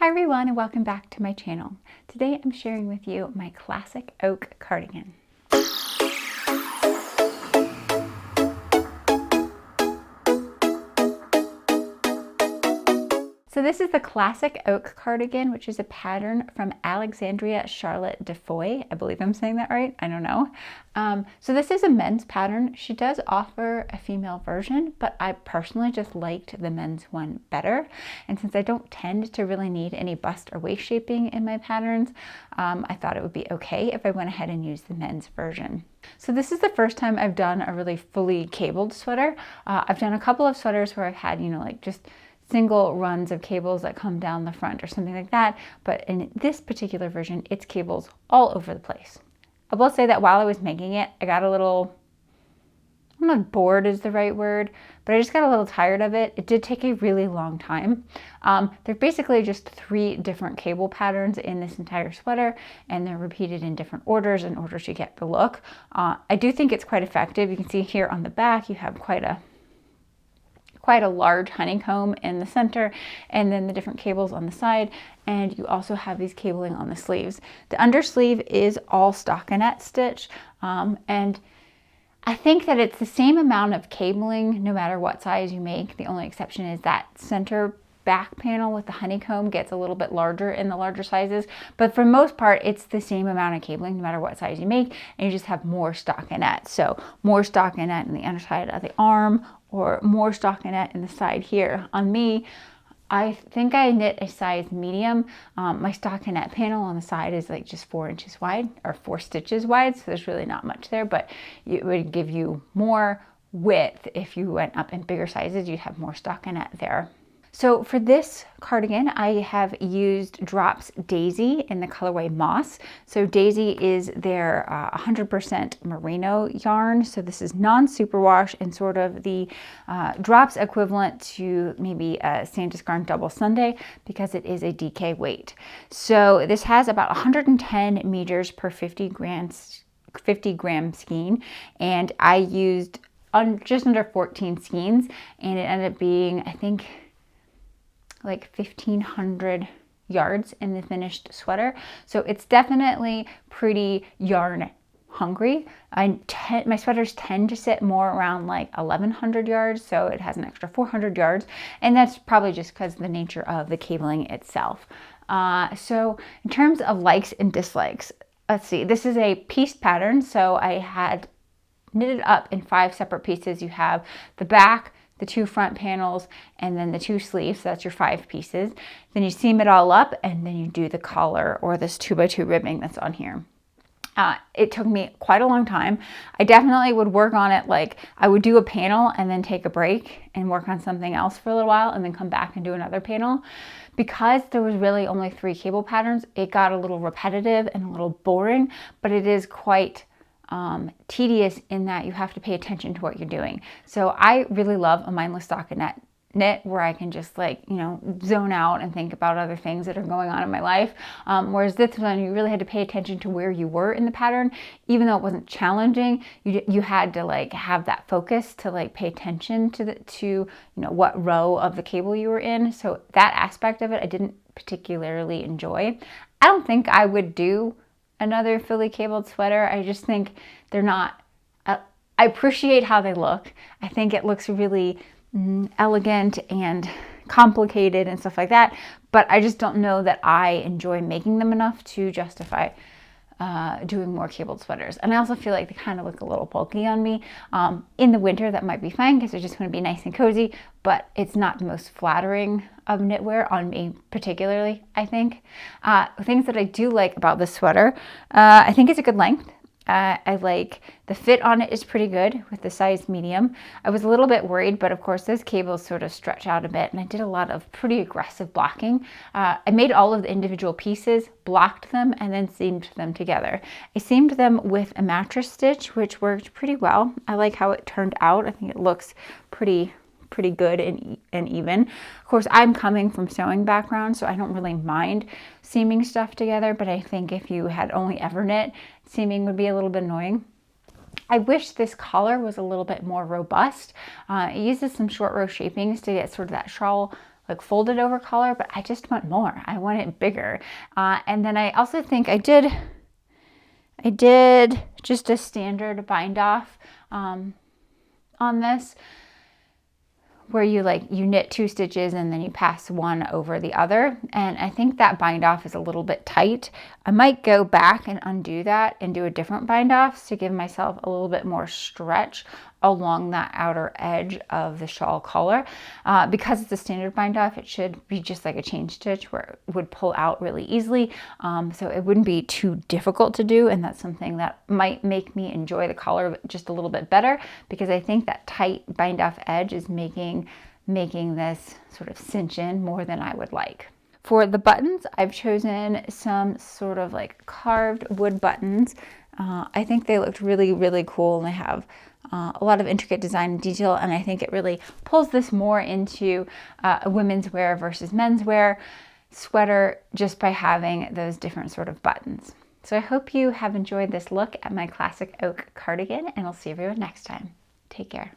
Hi everyone and welcome back to my channel. Today I'm sharing with you my classic oak cardigan. So this is the classic oak cardigan, which is a pattern from Alexandria Charlotte DeFoy. I believe I'm saying that right. I don't know. So this is a men's pattern. She does offer a female version, but I personally just liked the men's one better. And since I don't tend to really need any bust or waist shaping in my patterns, I thought it would be okay if I went ahead and used the men's version. So this is the first time I've done a really fully cabled sweater. I've done a couple of sweaters where I've had, like just single runs of cables that come down the front or something like that. But in this particular version, it's cables all over the place. I will say that while I was making it, I got a little, I'm not bored is the right word, but I just got a little tired of it. It did take a really long time. They're basically just 3 different cable patterns in this entire sweater, and they're repeated in different orders in order to get the look. I do think it's quite effective. You can see here on the back, you have quite a large honeycomb in the center, and then the different cables on the side, and you also have these cabling on the sleeves. The undersleeve is all stockinette stitch, and I think that it's the same amount of cabling no matter what size you make. The only exception is that center back panel with the honeycomb gets a little bit larger in the larger sizes, but for most part it's the same amount of cabling no matter what size you make, and you just have more stockinette. So more stockinette in the underside of the arm, or more stockinette in the side here. On me, I think I knit a size medium. My stockinette panel on the side is like just 4 inches wide, or 4 stitches wide, so there's really not much there, but it would give you more width. If you went up in bigger sizes, you'd have more stockinette there. So for this cardigan, I have used Drops Daisy in the colorway Moss. So Daisy is their 100% merino yarn. So this is non-superwash and sort of the Drops equivalent to maybe a Sandisgarn Double Sunday, because it is a DK weight. So this has about 110 meters per 50 gram skein, and I used just under 14 skeins, and it ended up being, I think, like 1,500 yards in the finished sweater. So it's definitely pretty yarn hungry. My sweaters tend to sit more around like 1,100 yards, so it has an extra 400 yards, and that's probably just because of the nature of the cabling itself. So in terms of likes and dislikes, let's see, this is a piece pattern, so I had knitted up in 5 separate pieces. You have the back, the 2 front panels, and then the 2 sleeves. So that's your 5 pieces. Then you seam it all up, and then you do the collar or this 2x2 ribbing that's on here. It took me quite a long time. I definitely would work on it, like I would do a panel and then take a break and work on something else for a little while and then come back and do another panel. Because there was really only 3 cable patterns, it got a little repetitive and a little boring, but it is quite tedious in that you have to pay attention to what you're doing. So I really love a mindless stockinette knit where I can just zone out and think about other things that are going on in my life. Whereas this one, you really had to pay attention to where you were in the pattern. Even though it wasn't challenging, you had to have that focus to pay attention to what row of the cable you were in. So that aspect of it I didn't particularly enjoy. I don't think I would do another fully cabled sweater. I just think they're not, I appreciate how they look. I think it looks really elegant and complicated and stuff like that, but I just don't know that I enjoy making them enough to justify doing more cabled sweaters. And I also feel like they kind of look a little bulky on me. In the winter, that might be fine because they're just going to be nice and cozy, but it's not the most flattering of knitwear on me particularly, I think. Things that I do like about this sweater, I think it's a good length. I like the fit on it is pretty good with the size medium. I was a little bit worried, but of course those cables sort of stretch out a bit, and I did a lot of pretty aggressive blocking. I made all of the individual pieces, blocked them, and then seamed them together. I seamed them with a mattress stitch, which worked pretty well. I like how it turned out. I think it looks pretty good and even. Of course, I'm coming from sewing background, so I don't really mind seaming stuff together, but I think if you had only ever knit, seaming would be a little bit annoying. I wish this collar was a little bit more robust. It uses some short row shapings to get sort of that shawl like folded over collar, but I just want more. I want it bigger. And then I also think I did just a standard bind off on this, where you knit 2 stitches and then you pass one over the other. And I think that bind off is a little bit tight. I might go back and undo that and do a different bind off to give myself a little bit more stretch along that outer edge of the shawl collar. Because it's a standard bind off, it should be just like a chain stitch where it would pull out really easily. So it wouldn't be too difficult to do. And that's something that might make me enjoy the collar just a little bit better, because I think that tight bind off edge is making this sort of cinch in more than I would like. For the buttons, I've chosen some sort of like carved wood buttons. I think they looked really, really cool, and they have a lot of intricate design and detail, and I think it really pulls this more into a women's wear versus men's wear sweater just by having those different sort of buttons. So I hope you have enjoyed this look at my classic oak cardigan, and I'll see everyone next time. Take care.